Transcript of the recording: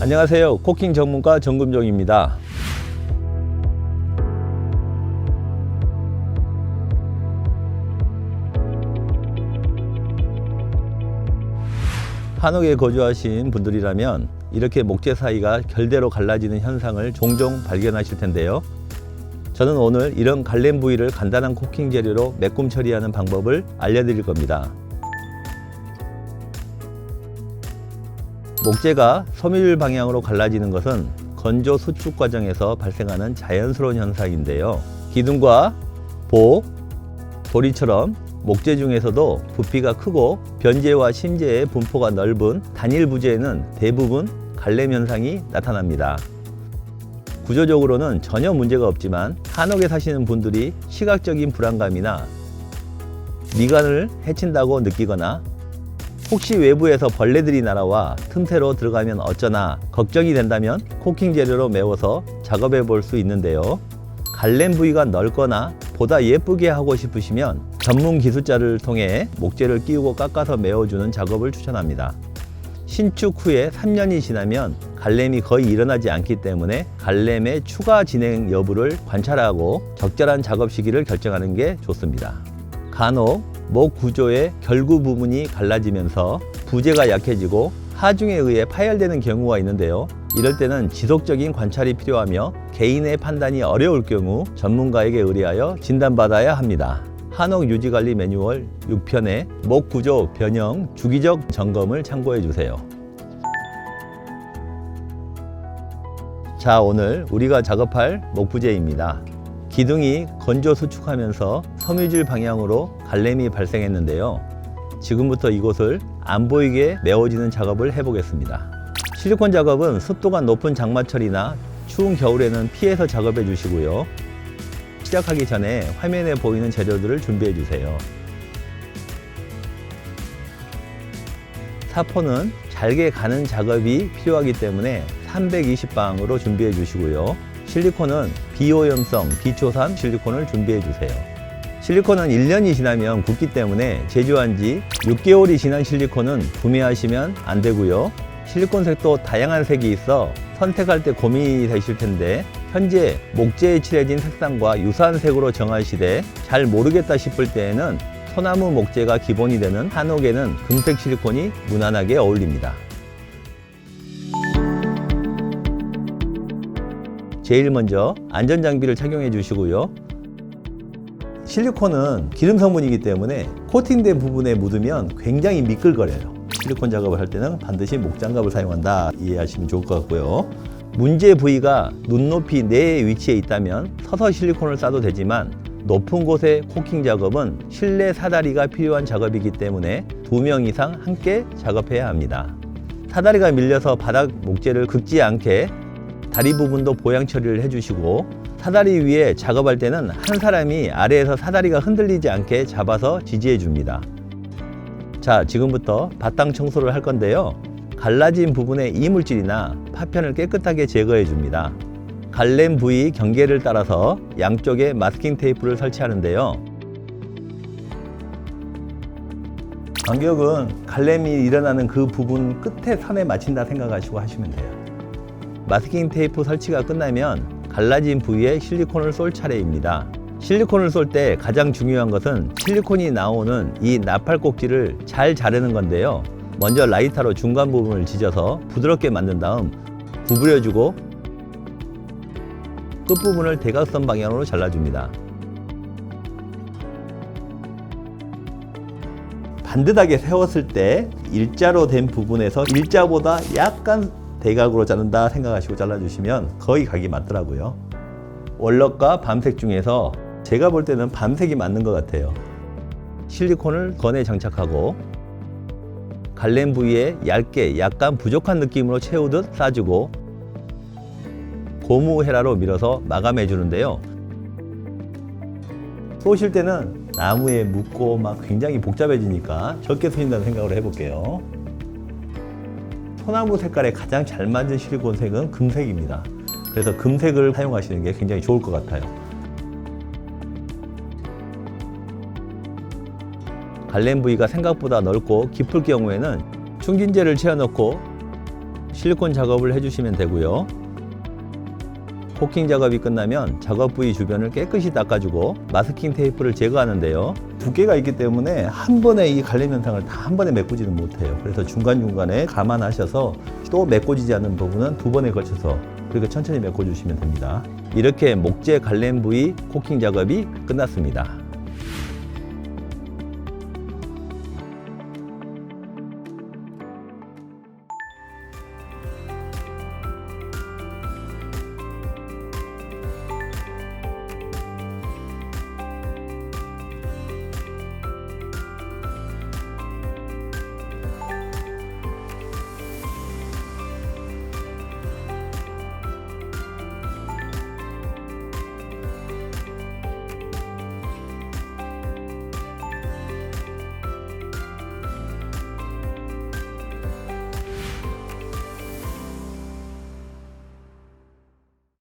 안녕하세요. 코킹 전문가 정금종입니다. 한옥에 거주하신 분들이라면 이렇게 목재 사이가 결대로 갈라지는 현상을 종종 발견하실 텐데요. 저는 오늘 이런 갈렘 부위를 간단한 코킹 재료로 매꿈 처리하는 방법을 알려드릴 겁니다. 목재가 섬유질 방향으로 갈라지는 것은 건조 수축 과정에서 발생하는 자연스러운 현상인데요. 기둥과 보, 도리처럼 목재 중에서도 부피가 크고 변재와 심재의 분포가 넓은 단일 부재에는 대부분 갈렘 현상이 나타납니다. 구조적으로는 전혀 문제가 없지만 한옥에 사시는 분들이 시각적인 불안감이나 미간을 해친다고 느끼거나 혹시 외부에서 벌레들이 날아와 틈새로 들어가면 어쩌나 걱정이 된다면 코킹 재료로 메워서 작업해 볼 수 있는데요. 갈렘 부위가 넓거나 보다 예쁘게 하고 싶으시면 전문 기술자를 통해 목재를 끼우고 깎아서 메워주는 작업을 추천합니다. 신축 후에 3년이 지나면 갈렘이 거의 일어나지 않기 때문에 갈렘의 추가 진행 여부를 관찰하고 적절한 작업 시기를 결정하는 게 좋습니다. 간혹 목 구조의 결구 부분이 갈라지면서 부재가 약해지고 하중에 의해 파열되는 경우가 있는데요. 이럴 때는 지속적인 관찰이 필요하며 개인의 판단이 어려울 경우 전문가에게 의뢰하여 진단받아야 합니다. 한옥 유지관리 매뉴얼 6편의 목 구조 변형 주기적 점검을 참고해 주세요. 자, 오늘 우리가 작업할 목부재입니다. 기둥이 건조 수축하면서 섬유질 방향으로 갈렘이 발생했는데요. 지금부터 이곳을 안 보이게 메워지는 작업을 해보겠습니다. 실리콘 작업은 습도가 높은 장마철이나 추운 겨울에는 피해서 작업해 주시고요. 시작하기 전에 화면에 보이는 재료들을 준비해 주세요. 사포는 잘게 가는 작업이 필요하기 때문에 320방으로 준비해 주시고요. 실리콘은 비오염성 비초산 실리콘을 준비해 주세요. 실리콘은 1년이 지나면 굳기 때문에 제조한 지 6개월이 지난 실리콘은 구매하시면 안 되고요. 실리콘 색도 다양한 색이 있어 선택할 때 고민이 되실 텐데 현재 목재에 칠해진 색상과 유사한 색으로 정하시되 잘 모르겠다 싶을 때에는 소나무 목재가 기본이 되는 한옥에는 금색 실리콘이 무난하게 어울립니다. 제일 먼저 안전장비를 착용해 주시고요. 실리콘은 기름 성분이기 때문에 코팅된 부분에 묻으면 굉장히 미끌거려요. 실리콘 작업을 할 때는 반드시 목장갑을 사용한다 이해하시면 좋을 것 같고요. 문제 부위가 눈높이 내에 위치해 있다면 서서 실리콘을 싸도 되지만 높은 곳의 코킹 작업은 실내 사다리가 필요한 작업이기 때문에 2명 이상 함께 작업해야 합니다. 사다리가 밀려서 바닥 목재를 긁지 않게 다리 부분도 보양 처리를 해주시고 사다리 위에 작업할 때는 한 사람이 아래에서 사다리가 흔들리지 않게 잡아서 지지해 줍니다. 자, 지금부터 바탕 청소를 할 건데요. 갈라진 부분의 이물질이나 파편을 깨끗하게 제거해 줍니다. 갈렘 부위 경계를 따라서 양쪽에 마스킹 테이프를 설치하는데요. 간격은 갈렘이 일어나는 그 부분 끝에 선에 맞춘다 생각하시고 하시면 돼요. 마스킹 테이프 설치가 끝나면 갈라진 부위에 실리콘을 쏠 차례입니다. 실리콘을 쏠 때 가장 중요한 것은 실리콘이 나오는 이 나팔 꼭지를 잘 자르는 건데요. 먼저 라이터로 중간 부분을 지져서 부드럽게 만든 다음 구부려주고 끝부분을 대각선 방향으로 잘라줍니다. 반듯하게 세웠을 때 일자로 된 부분에서 일자보다 약간 대각으로 자른다 생각하시고 잘라주시면 거의 각이 맞더라고요. 월럭과 밤색 중에서 제가 볼 때는 밤색이 맞는 것 같아요. 실리콘을 건에 장착하고 갈렘 부위에 얇게 약간 부족한 느낌으로 채우듯 싸주고 고무 헤라로 밀어서 마감해 주는데요. 쏘실 때는 나무에 묻고 막 굉장히 복잡해지니까 적게 쏘신다는 생각으로 해볼게요. 소나무 색깔에 가장 잘 맞는 실리콘 색은 금색입니다. 그래서 금색을 사용하시는 게 굉장히 좋을 것 같아요. 갈렘 부위가 생각보다 넓고 깊을 경우에는 충진제를 채워넣고 실리콘 작업을 해주시면 되고요. 코킹 작업이 끝나면 작업 부위 주변을 깨끗이 닦아주고 마스킹 테이프를 제거하는데요. 두께가 있기 때문에 한 번에 이 갈림 현상을 다 한 번에 메꾸지는 못해요. 그래서 중간중간에 감안하셔서 또 메꿔지지 않는 부분은 두 번에 걸쳐서 그렇게 천천히 메꿔주시면 됩니다. 이렇게 목재 갈렘 부위 코킹 작업이 끝났습니다.